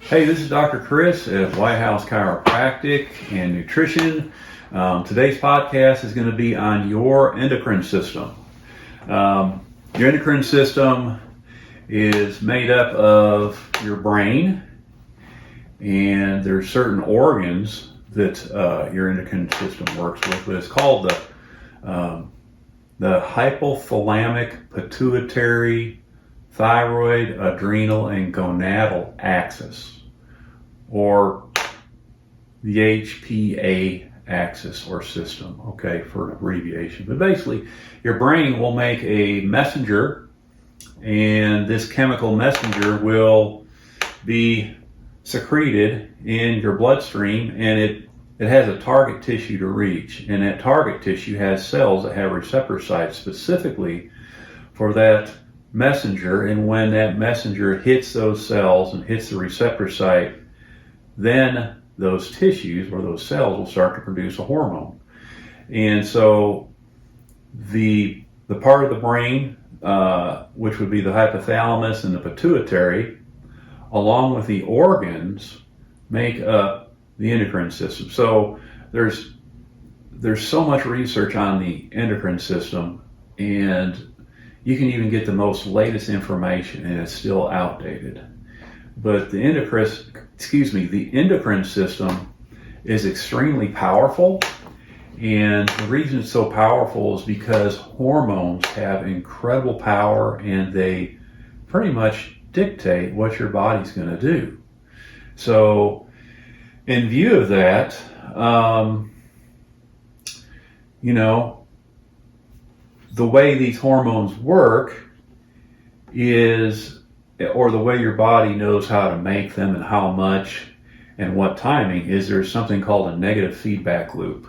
Hey, this is Dr. Chris at White House Chiropractic and Nutrition. Today's podcast is going to be on your endocrine system. Your endocrine system is made up of your brain, and there's certain organs that your endocrine system works with. But it's called the hypothalamic pituitary thyroid, adrenal, and gonadal axis, or the HPA axis or system, okay, for an abbreviation. But basically, your brain will make a messenger, and this chemical messenger will be secreted in your bloodstream, and it has a target tissue to reach, and that target tissue has cells that have receptor sites specifically for that messenger. And when that messenger hits those cells and hits the receptor site, then those tissues or those cells will start to produce a hormone. And so the part of the brain, which would be the hypothalamus and the pituitary, along with the organs, make up the endocrine system. So there's so much research on the endocrine system, and you can even get the most latest information, and it's still outdated. But the endocrine system is extremely powerful, and the reason it's so powerful is because hormones have incredible power, and they pretty much dictate what your body's going to do. So, in view of that, the way these hormones work is, or the way your body knows how to make them and how much and what timing, is there's something called a negative feedback loop.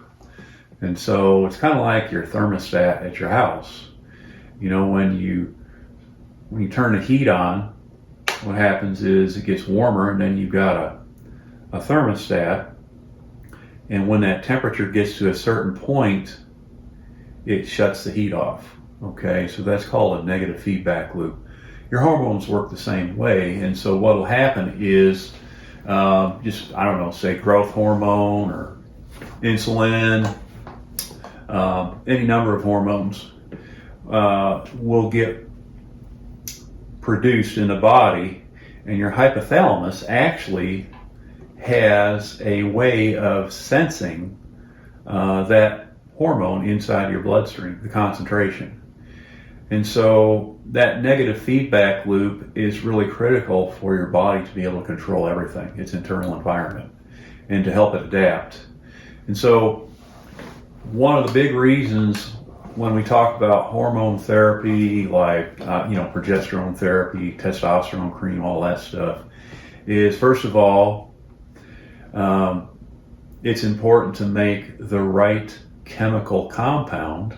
And so it's kind of like your thermostat at your house. When you turn the heat on, what happens is it gets warmer, and then you've got a thermostat, and when that temperature gets to a certain point, it shuts the heat off. Okay, so that's called a negative feedback loop. Your hormones work the same way, and so what will happen is say growth hormone or insulin, any number of hormones will get produced in the body, and your hypothalamus actually has a way of sensing that hormone inside your bloodstream, the concentration. And so that negative feedback loop is really critical for your body to be able to control everything, its internal environment, and to help it adapt. And so one of the big reasons when we talk about hormone therapy, like progesterone therapy, testosterone cream, all that stuff, is first of all, it's important to make the right chemical compound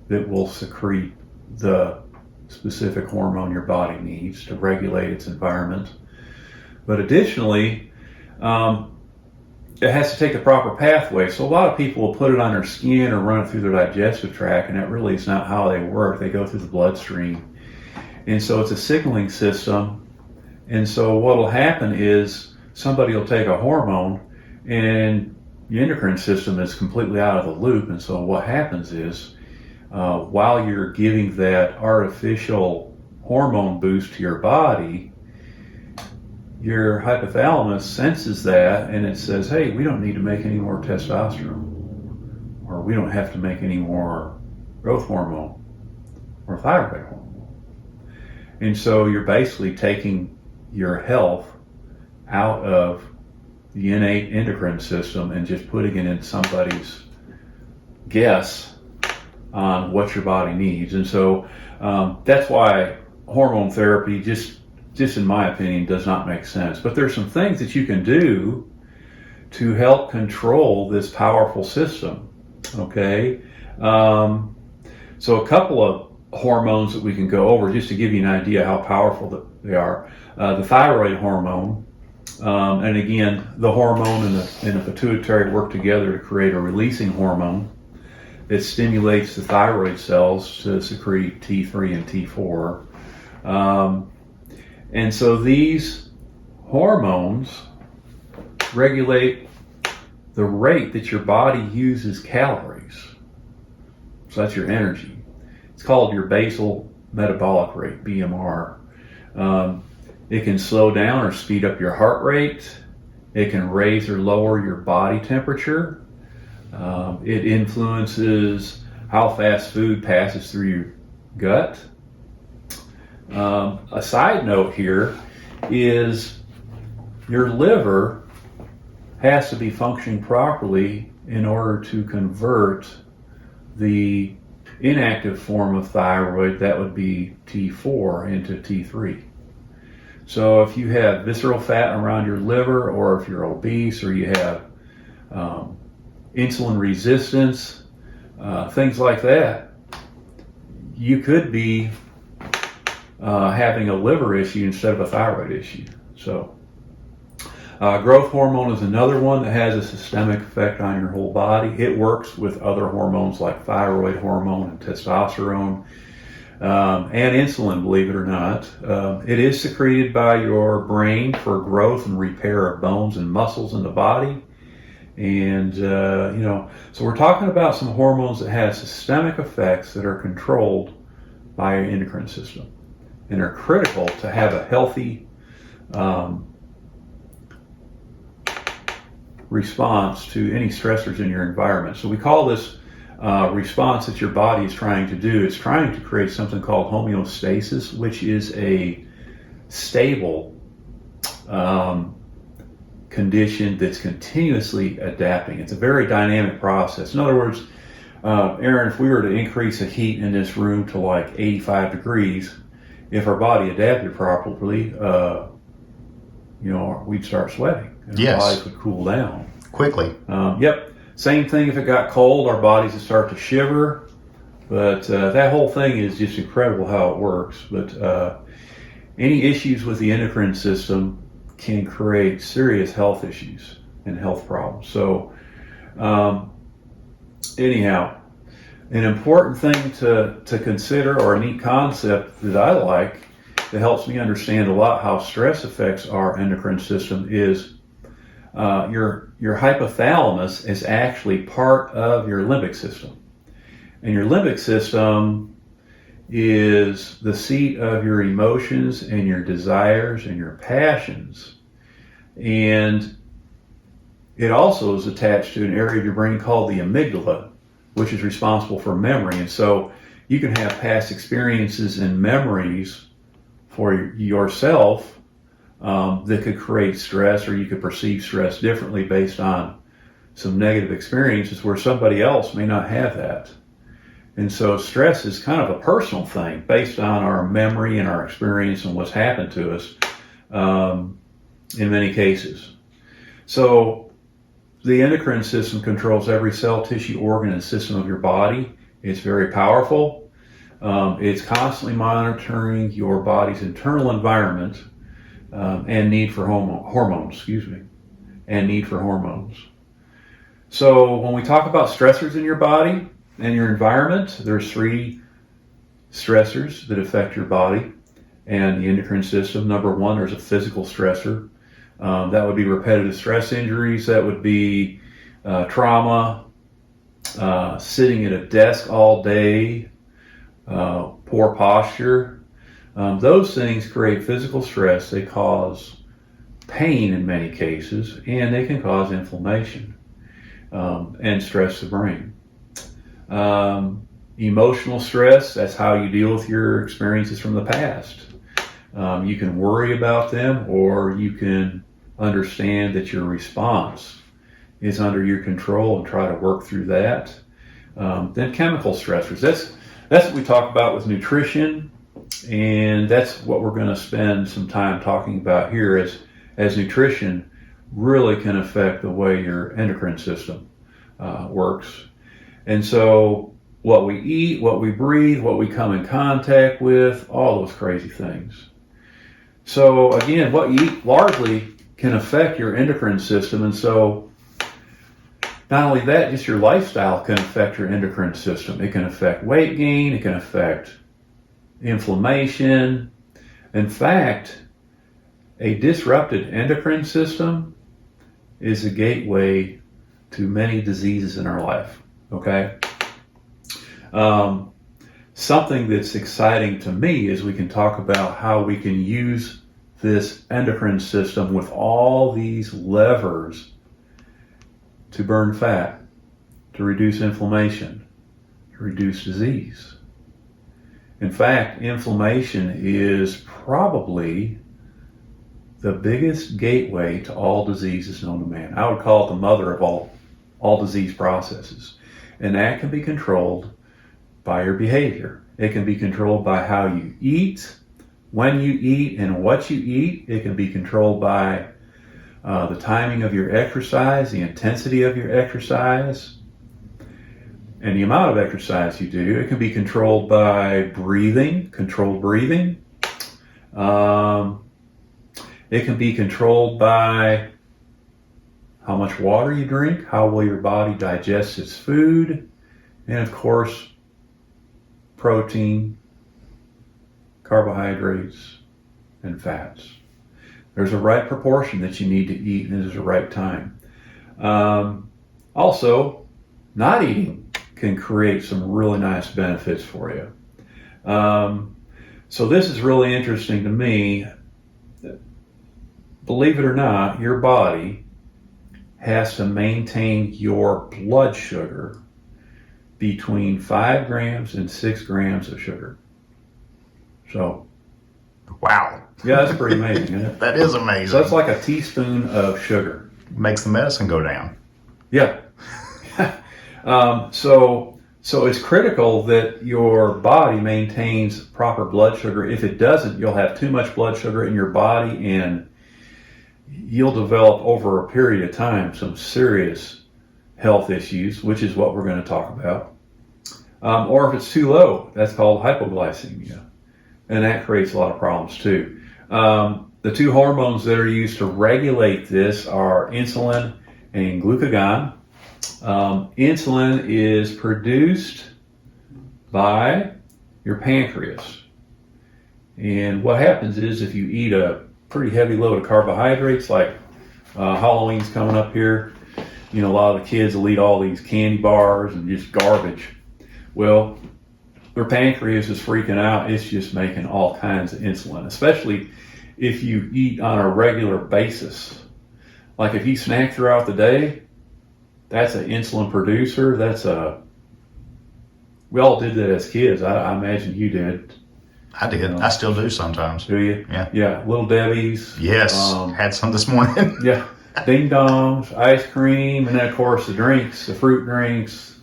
that will secrete the specific hormone your body needs to regulate its environment. But additionally, it has to take the proper pathway. So a lot of people will put it on their skin or run it through their digestive tract, and that really is not how they work. They go through the bloodstream. And so it's a signaling system. And so what will happen is somebody will take a hormone, and the endocrine system is completely out of the loop. And so what happens is, while you're giving that artificial hormone boost to your body, your hypothalamus senses that, and it says, hey, we don't need to make any more testosterone, or we don't have to make any more growth hormone or thyroid hormone. And so you're basically taking your health out of the innate endocrine system and just putting it in somebody's guess on what your body needs. And so that's why hormone therapy, just in my opinion, does not make sense. But there's some things that you can do to help control this powerful system. Okay, so a couple of hormones that we can go over just to give you an idea how powerful they are. The thyroid hormone, and again, the hormone and the pituitary work together to create a releasing hormone that stimulates the thyroid cells to secrete T3 and T4. And so these hormones regulate the rate that your body uses calories. So that's your energy. It's called your basal metabolic rate, BMR. It can slow down or speed up your heart rate. It can raise or lower your body temperature. It influences how fast food passes through your gut. A side note here is your liver has to be functioning properly in order to convert the inactive form of thyroid, that would be T4, into T3. So if you have visceral fat around your liver, or if you're obese, or you have insulin resistance, things like that, you could be having a liver issue instead of a thyroid issue. So growth hormone is another one that has a systemic effect on your whole body. It works with other hormones like thyroid hormone and testosterone and insulin, believe it or not. It is secreted by your brain for growth and repair of bones and muscles in the body. And, so we're talking about some hormones that have systemic effects that are controlled by your endocrine system and are critical to have a healthy response to any stressors in your environment. So we call this response that your body is trying to do. It's trying to create something called homeostasis, which is a stable condition that's continuously adapting. It's a very dynamic process. In other words, Aaron, if we were to increase the heat in this room to like 85 degrees, if our body adapted properly, we'd start sweating. And Yes. Our bodies would cool down. Quickly. Yep. Same thing if it got cold, our bodies would start to shiver. But that whole thing is just incredible how it works. But any issues with the endocrine system can create serious health issues and health problems. So anyhow, an important thing to consider, or a neat concept that I like that helps me understand a lot how stress affects our endocrine system is your hypothalamus is actually part of your limbic system. And your limbic system is the seat of your emotions and your desires and your passions. And it also is attached to an area of your brain called the amygdala, which is responsible for memory. And so you can have past experiences and memories for yourself that could create stress, or you could perceive stress differently based on some negative experiences where somebody else may not have that. And so stress is kind of a personal thing based on our memory and our experience and what's happened to us in many cases. So the endocrine system controls every cell, tissue, organ, and system of your body. It's very powerful. It's constantly monitoring your body's internal environment and need for hormones. So when we talk about stressors in your body and your environment, there's 3 stressors that affect your body and the endocrine system. Number 1, there's a physical stressor. That would be repetitive stress injuries. That would be trauma, sitting at a desk all day, poor posture. Those things create physical stress. They cause pain in many cases, and they can cause inflammation and stress the brain. Emotional stress, that's how you deal with your experiences from the past. You can worry about them, or you can understand that your response is under your control and try to work through that. Then chemical stressors. That's what we talk about with nutrition, and that's what we're going to spend some time talking about here, as nutrition really can affect the way your endocrine system works. And so what we eat, what we breathe, what we come in contact with, all those crazy things. So again, what you eat largely can affect your endocrine system. And so not only that, just your lifestyle can affect your endocrine system. It can affect weight gain. It can affect inflammation. In fact, A disrupted endocrine system is a gateway to many diseases in our life, okay? Something that's exciting to me is we can talk about how we can use this endocrine system with all these levers to burn fat, to reduce inflammation, to reduce disease. In fact, inflammation is probably the biggest gateway to all diseases known to man. I would call it the mother of all disease processes. And that can be controlled by your behavior. It can be controlled by how you eat, when you eat, and what you eat. It can be controlled by the timing of your exercise, the intensity of your exercise, and the amount of exercise you do. It can be controlled by breathing, controlled breathing. It can be controlled by how much water you drink, how well your body digests its food, and of course, protein, carbohydrates, and fats. There's a right proportion that you need to eat, and there's a right time. Also, not eating can create some really nice benefits for you. So this is really interesting to me. Believe it or not, your body has to maintain your blood sugar between 5 grams and 6 grams of sugar. So, wow. Yeah, that's pretty amazing, isn't it? That is amazing. So that's like a teaspoon of sugar. Makes the medicine go down. Yeah. So it's critical that your body maintains proper blood sugar. If it doesn't, you'll have too much blood sugar in your body, and you'll develop over a period of time some serious health issues, which is what we're going to talk about. Or if it's too low, that's called hypoglycemia, and that creates a lot of problems too. The two hormones that are used to regulate this are insulin and glucagon. Insulin is produced by your pancreas. And what happens is if you eat a pretty heavy load of carbohydrates, like Halloween's coming up here, you know, a lot of the kids will eat all these candy bars and just garbage. Well, their pancreas is freaking out. It's just making all kinds of insulin, especially if you eat on a regular basis. Like if you snack throughout the day, that's an insulin producer. We all did that as kids. I imagine you did. I did. I still do sometimes. Do you? Yeah. Yeah. Little Debbie's. Yes. Had some this morning. Yeah. Ding dongs, ice cream, and then of course the drinks, the fruit drinks,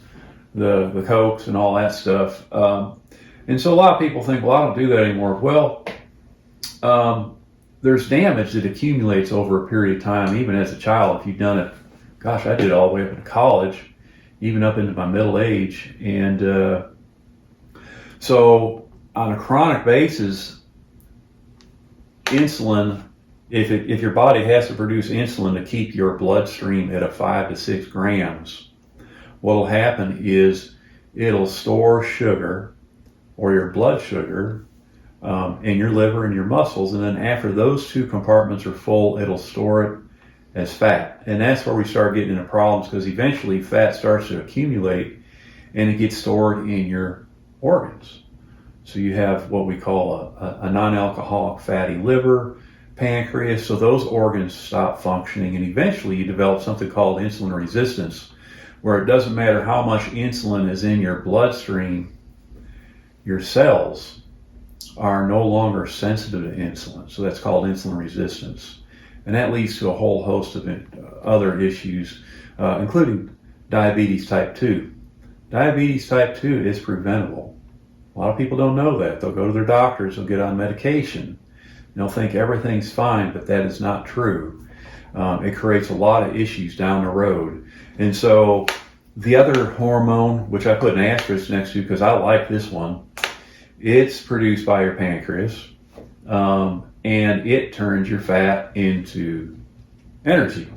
the Cokes and all that stuff. And so a lot of people think, well, I don't do that anymore. Well, there's damage that accumulates over a period of time, even as a child. If you've done it, gosh, I did it all the way up into college, even up into my middle age. And so on a chronic basis, insulin, if your body has to produce insulin to keep your bloodstream at a 5 to 6 grams, what will happen is it'll store sugar or your blood sugar in your liver and your muscles, and then after those two compartments are full, it'll store it as fat. And that's where we start getting into problems, because eventually fat starts to accumulate and it gets stored in your organs. So you have what we call a non-alcoholic fatty liver, pancreas, so those organs stop functioning, and eventually you develop something called insulin resistance, where it doesn't matter how much insulin is in your bloodstream, your cells are no longer sensitive to insulin. So that's called insulin resistance. And that leads to a whole host of other issues, including diabetes type 2. Diabetes type 2 is preventable. A lot of people don't know that. They'll go to their doctors, they'll get on medication, they'll think everything's fine, but that is not true. It creates a lot of issues down the road. And so the other hormone, which I put an asterisk next to because I like this one, it's produced by your pancreas, and it turns your fat into energy.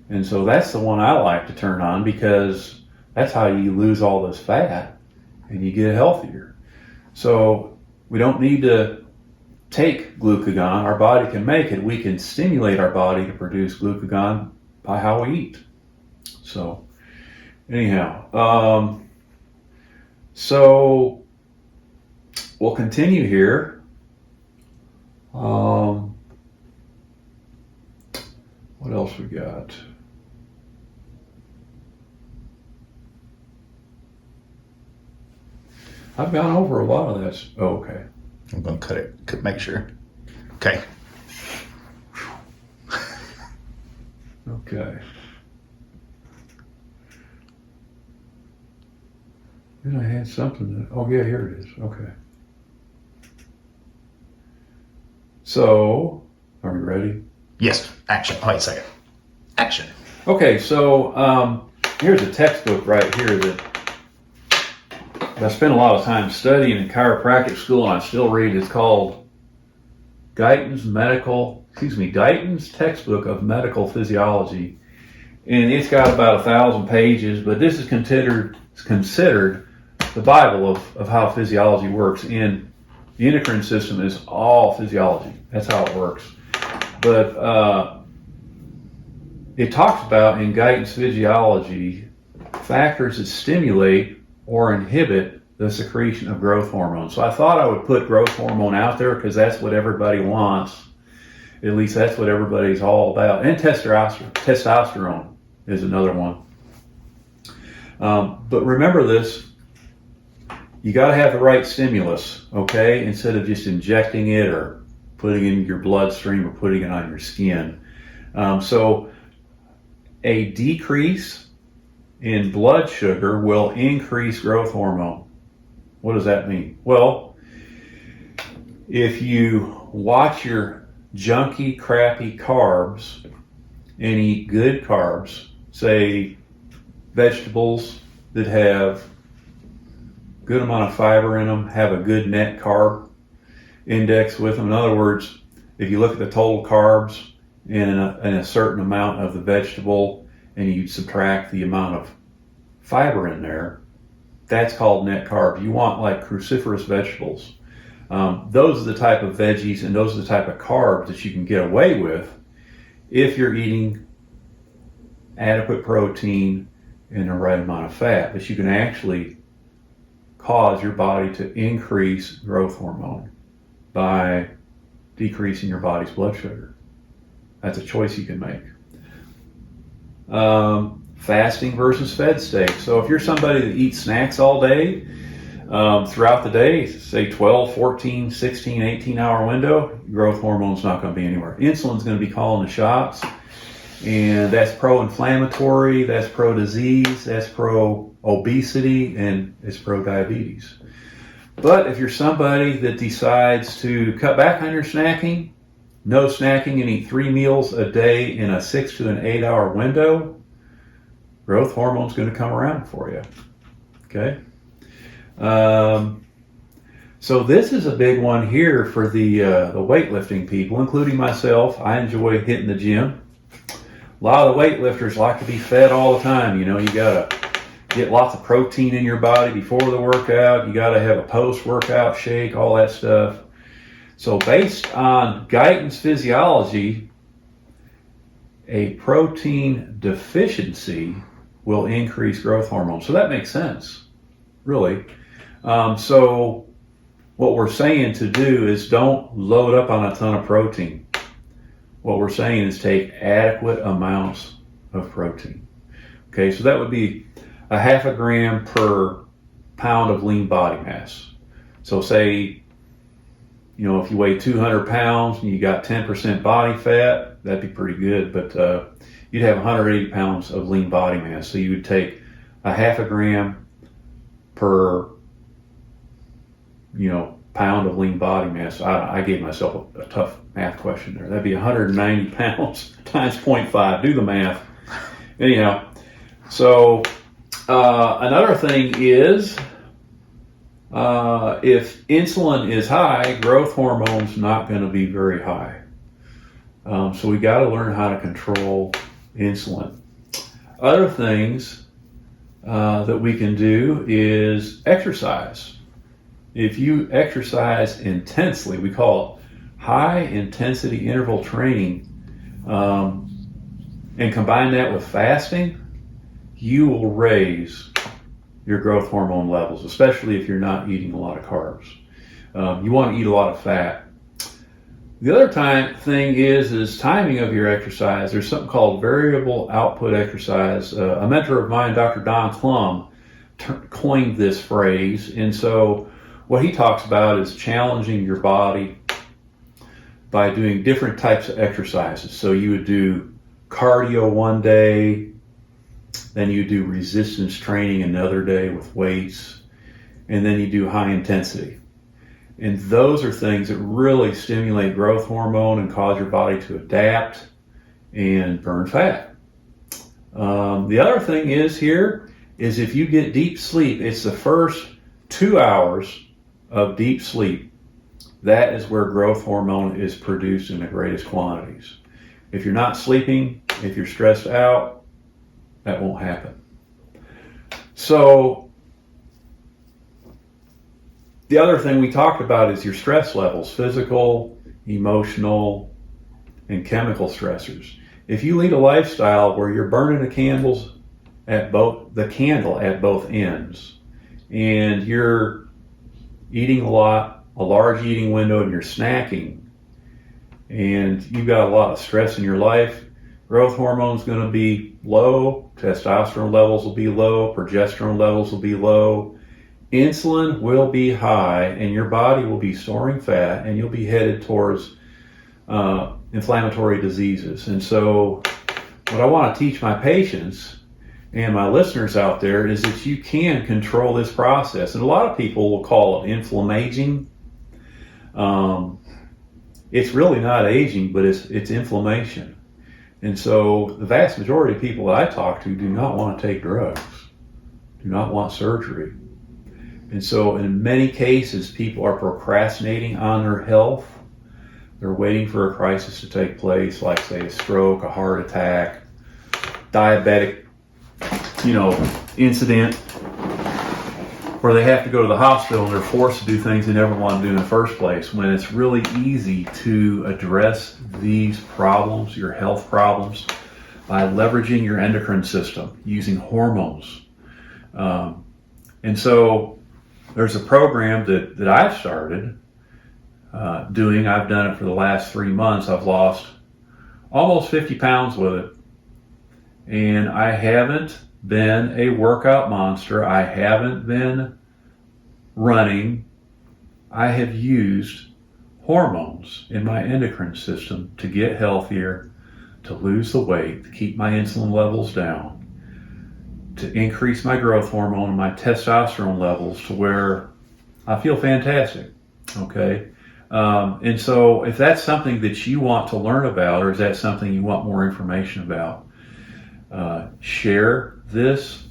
And so that's the one I like to turn on, because that's how you lose all this fat and you get healthier. So we don't need to take glucagon. Our body can make it. We can stimulate our body to produce glucagon by how we eat. So, anyhow, so we'll continue here. What else we got? I've gone over a lot of this. Oh, okay. I'm going to cut it, make sure. Okay. Okay. Then I had something that, oh yeah, here it is. Okay. So, are we ready? Yes. Action. Wait a second. Action. Okay, so here's a textbook right here that I spent a lot of time studying in chiropractic school, and I still read. It's called Guyton's Textbook of Medical Physiology, and it's got about 1,000 pages. But this is considered the Bible of how physiology works. And the endocrine system is all physiology. That's how it works. But it talks about in Guyton's Physiology factors that stimulate or inhibit the secretion of growth hormone. So I thought I would put growth hormone out there because that's what everybody wants. At least that's what everybody's all about. And testosterone is another one. But remember this, you got to have the right stimulus, okay? Instead of just injecting it or putting it in your bloodstream or putting it on your skin. So a decrease in blood sugar will increase growth hormone. What does that mean? Well, if you watch your junky, crappy carbs and eat good carbs, say vegetables that have good amount of fiber in them, have a good net carb index with them. In other words, if you look at the total carbs in a certain amount of the vegetable and you subtract the amount of fiber in there, that's called net carbs. You want like cruciferous vegetables. Those are the type of veggies and those are the type of carbs that you can get away with if you're eating adequate protein and the right amount of fat. But you can actually cause your body to increase growth hormone by decreasing your body's blood sugar. That's a choice you can make. Fasting versus fed state. So if you're somebody that eats snacks all day, throughout the day, say 12, 14, 16, 18 hour window, growth hormone's not going to be anywhere. Insulin's going to be calling the shots, and that's pro-inflammatory, that's pro-disease, that's pro-obesity, and it's pro-diabetes. But if you're somebody that decides to cut back on your snacking, no snacking and eat 3 meals a day in a 6 to an 8 hour window, growth hormone's going to come around for you. Okay? So this is a big one here for the weightlifting people, including myself. I enjoy hitting the gym. A lot of the weightlifters like to be fed all the time. You know, you got to get lots of protein in your body before the workout. You got to have a post-workout shake, all that stuff. So based on Guyton's Physiology, a protein deficiency will increase growth hormone. So that makes sense, really. So what we're saying to do is don't load up on a ton of protein. What we're saying is take adequate amounts of protein. Okay, so that would be a 0.5 gram per pound of lean body mass. So say, you know, if you weigh 200 pounds and you got 10% body fat, that'd be pretty good. But you'd have 180 pounds of lean body mass. So you would take a 0.5 gram per, you know, pound of lean body mass. I gave myself a tough math question there. That'd be 190 pounds times 0.5. Do the math. Anyhow, so another thing is, if insulin is high, growth hormone's not going to be very high. So we got to learn how to control insulin. Other things that we can do is exercise. If you exercise intensely, we call it high intensity interval training, and combine that with fasting, you will raise your growth hormone levels, especially if you're not eating a lot of carbs. You want to eat a lot of fat. The other thing is timing of your exercise. There's something called variable output exercise. A mentor of mine, Dr. Don Klum, coined this phrase. And so what he talks about is challenging your body by doing different types of exercises. So you would do cardio one day, then you do resistance training another day with weights, and then you do high intensity. And those are things that really stimulate growth hormone and cause your body to adapt and burn fat. The other thing is if you get deep sleep, it's the first 2 hours of deep sleep. That is where growth hormone is produced in the greatest quantities. If you're not sleeping, if you're stressed out, that won't happen. So, the other thing we talked about is your stress levels, physical, emotional, and chemical stressors. If you lead a lifestyle where you're burning the candle at both ends, and you're eating a large eating window, and you're snacking, and you've got a lot of stress in your life, growth hormone is going to be low, testosterone levels will be low, progesterone levels will be low, insulin will be high, and your body will be storing fat, and you'll be headed towards inflammatory diseases. And so what I want to teach my patients and my listeners out there is that you can control this process. And a lot of people will call it inflammaging. It's really not aging, but it's inflammation. And so the vast majority of people that I talk to do not want to take drugs, do not want surgery. And so in many cases, people are procrastinating on their health. They're waiting for a crisis to take place, like say a stroke, a heart attack, diabetic, incident, where they have to go to the hospital and they're forced to do things they never want to do in the first place, when it's really easy to address these problems, your health problems, by leveraging your endocrine system, using hormones. And so there's a program that I've started doing. I've done it for the last 3 months. I've lost almost 50 pounds with it. And I haven't been a workout monster. I haven't been running. I have used hormones in my endocrine system to get healthier, to lose the weight, to keep my insulin levels down, to increase my growth hormone and my testosterone levels to where I feel fantastic. Okay. And so if that's something that you want to learn about, or is that something you want more information about, share this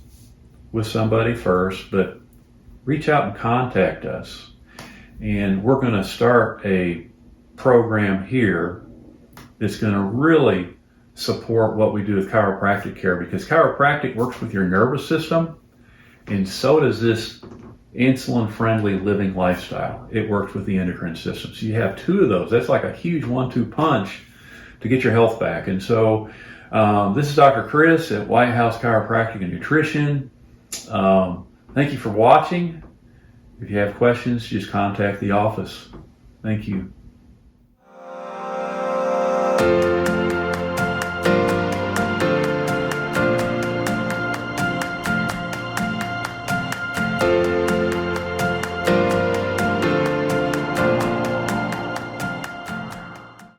with somebody first, but reach out and contact us. And we're going to start a program here that's going to really support what we do with chiropractic care, because chiropractic works with your nervous system, and so does this insulin-friendly living lifestyle. It works with the endocrine system. So you have two of those. That's like a huge 1-2 punch to get your health back. And so this is Dr. Chris at White House Chiropractic and Nutrition. Thank you for watching. If you have questions, just contact the office. Thank you.